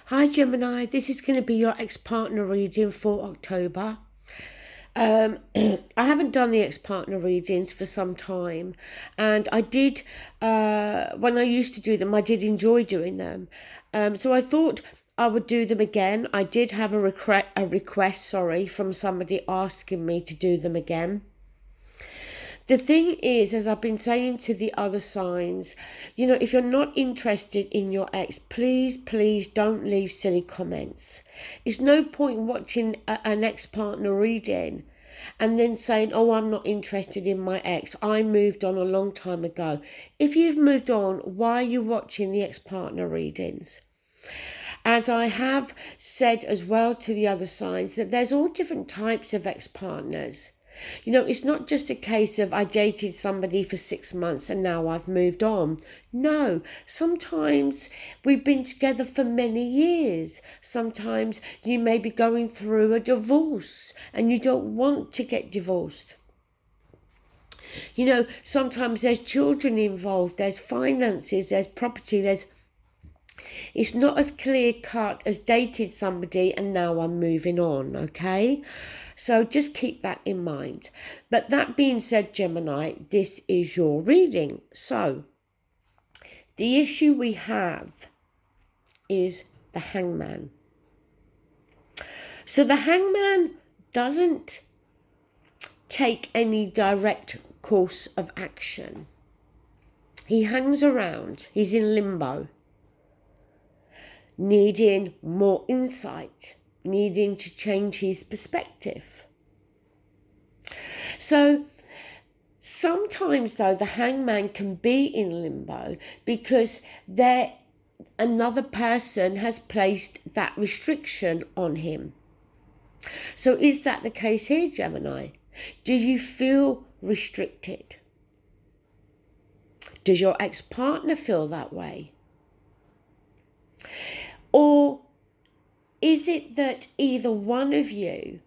Hi Gemini, this is going to be your ex-partner reading for October. I haven't done the ex-partner readings for some time, and I did, when I used to do them, I did enjoy doing them. So I thought I would do them again. I did have a request, from somebody asking me to do them again. The thing is, as I've been saying to the other signs, if you're not interested in your ex, please don't leave silly comments. It's no point watching an ex-partner reading and then saying, oh, I'm not interested in my ex. I moved on a long time ago. If you've moved on, why are you watching the ex-partner readings? As I have said as well to the other signs, that there's all different types of ex-partners. It's not just a case of I dated somebody for 6 months and now I've moved on. No, sometimes we've been together for many years. Sometimes you may be going through a divorce and you don't want to get divorced. Sometimes there's children involved, there's finances, there's property, it's not as clear cut as dated somebody and now I'm moving on, okay? So just keep that in mind. But that being said, Gemini, this is your reading. So the issue we have is the Hangman. So the Hangman doesn't take any direct course of action. He hangs around, he's in limbo, needing more insight, needing to change his perspective. So sometimes though the Hangman can be in limbo because another person has placed that restriction on him. So is that the case here, Gemini? Do you feel restricted? Does your ex-partner feel that way? Or is it that either one of you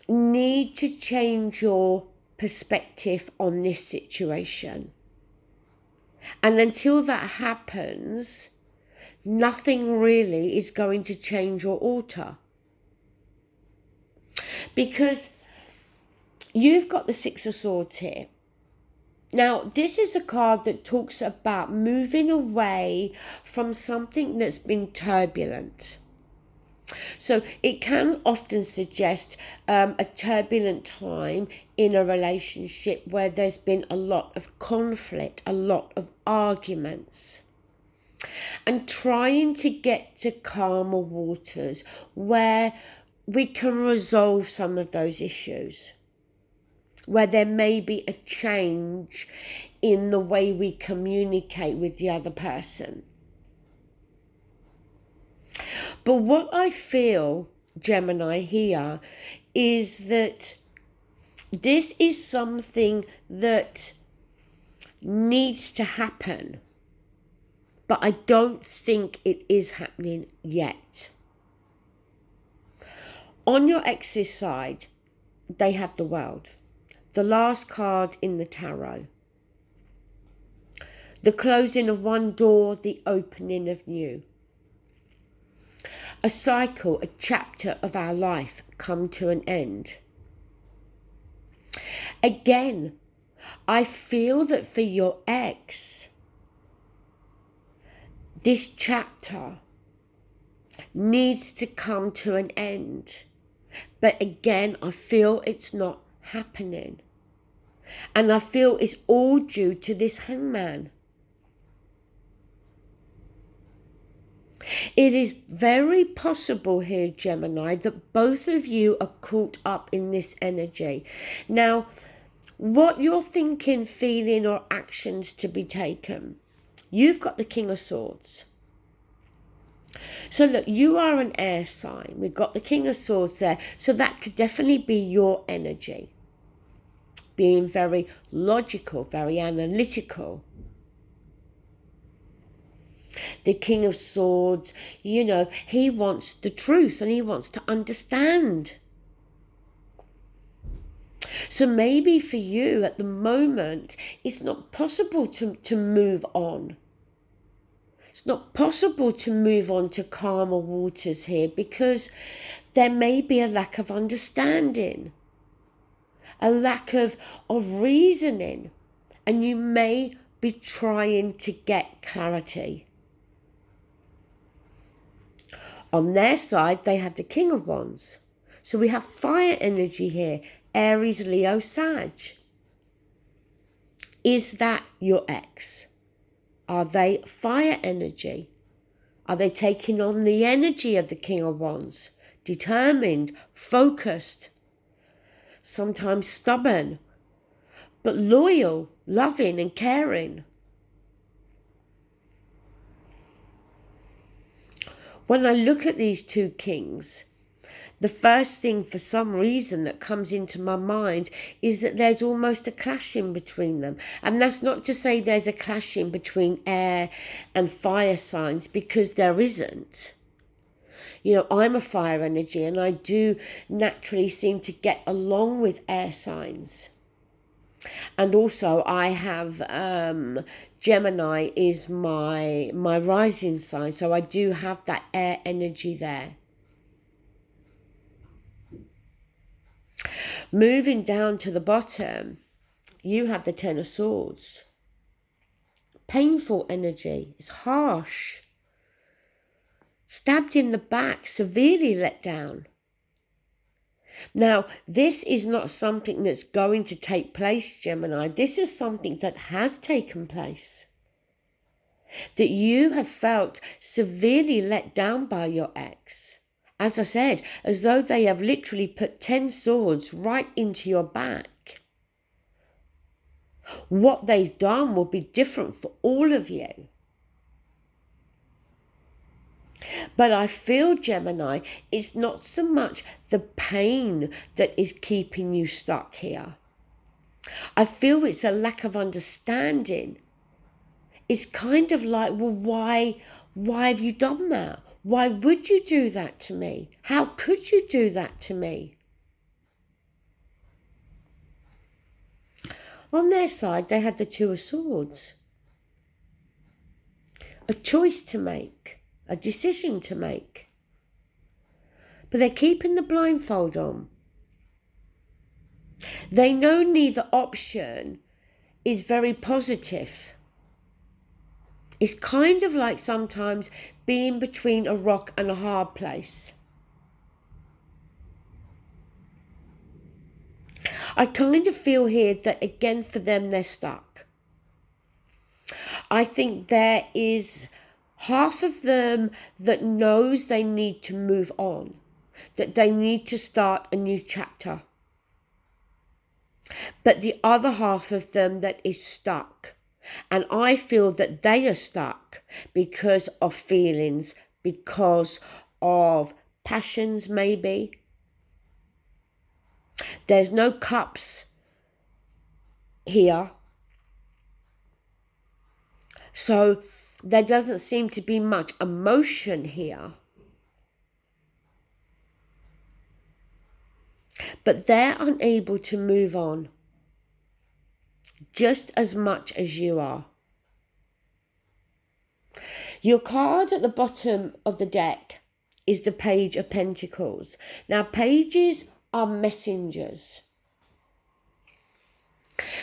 need to change your perspective on this situation? And until that happens, nothing really is going to change or alter. Because you've got the Six of Swords here. Now, this is a card that talks about moving away from something that's been turbulent. So it can often suggest a turbulent time in a relationship where there's been a lot of conflict, a lot of arguments, and trying to get to calmer waters where we can resolve some of those issues, where there may be a change in the way we communicate with the other person. But what I feel, Gemini, here is that this is something that needs to happen, but I don't think it is happening yet. On your ex's side, they have the World. The last card in the tarot. The closing of one door, the opening of new. A cycle, a chapter of our life come to an end. Again, I feel that for your ex, this chapter needs to come to an end. But again, I feel it's not happening. And I feel it's all due to this Hangman. It is very possible here, Gemini, that both of you are caught up in this energy. Now, what you're thinking, feeling, or actions to be taken, you've got the King of Swords. So look, you are an air sign. We've got the King of Swords there. So that could definitely be your energy. Being very logical, very analytical. The King of Swords, he wants the truth and he wants to understand. So maybe for you at the moment, it's not possible to move on. It's not possible to move on to calmer waters here because there may be a lack of understanding, a lack of reasoning, and you may be trying to get clarity. On their side, they have the King of Wands. So we have fire energy here, Aries, Leo, Sag. Is that your ex? Are they fire energy? Are they taking on the energy of the King of Wands? Determined, focused, sometimes stubborn, but loyal, loving and caring. When I look at these two kings, the first thing for some reason that comes into my mind is that there's almost a clashing between them. And that's not to say there's a clashing between air and fire signs, because there isn't. You know, I'm a fire energy and I do naturally seem to get along with air signs. And also I have Gemini is my rising sign, so I do have that air energy there. Moving down to the bottom, you have the Ten of Swords. Painful energy. It's harsh. Stabbed in the back, severely let down. Now, this is not something that's going to take place, Gemini. This is something that has taken place. That you have felt severely let down by your ex. As I said, as though they have literally put 10 swords right into your back. What they've done will be different for all of you. But I feel, Gemini, it's not so much the pain that is keeping you stuck here. I feel it's a lack of understanding. It's kind of like, well, why have you done that? Why would you do that to me? How could you do that to me? On their side, they had the Two of Swords. A choice to make, a decision to make. But they're keeping the blindfold on. They know neither option is very positive. It's kind of like sometimes being between a rock and a hard place. I kind of feel here that again for them they're stuck. I think there is half of them that knows they need to move on, that they need to start a new chapter. But the other half of them that is stuck. And I feel that they are stuck because of feelings, because of passions maybe. There's no cups here. So there doesn't seem to be much emotion here. But they're unable to move on. Just as much as you are. Your card at the bottom of the deck is the Page of Pentacles. Now, pages are messengers.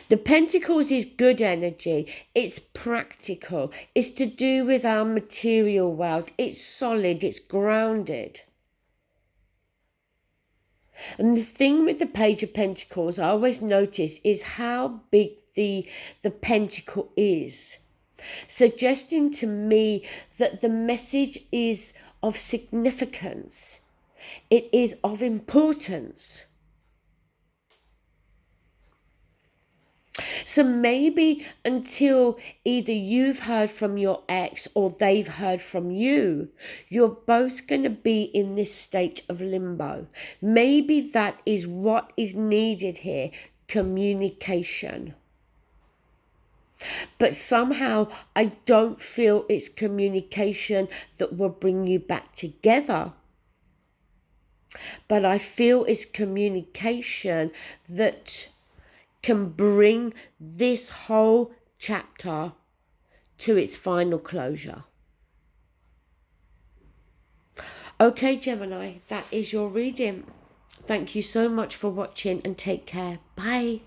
The Pentacles is good energy. It's practical. It's to do with our material world. It's solid. It's grounded. And the thing with the Page of Pentacles, I always notice, is how big the pentacle is. Suggesting to me that the message is of significance. It is of importance. So maybe until either you've heard from your ex or they've heard from you, you're both going to be in this state of limbo. Maybe that is what is needed here, communication. But somehow I don't feel it's communication that will bring you back together. But I feel it's communication that can bring this whole chapter to its final closure. Okay, Gemini, that is your reading. Thank you so much for watching and take care. Bye.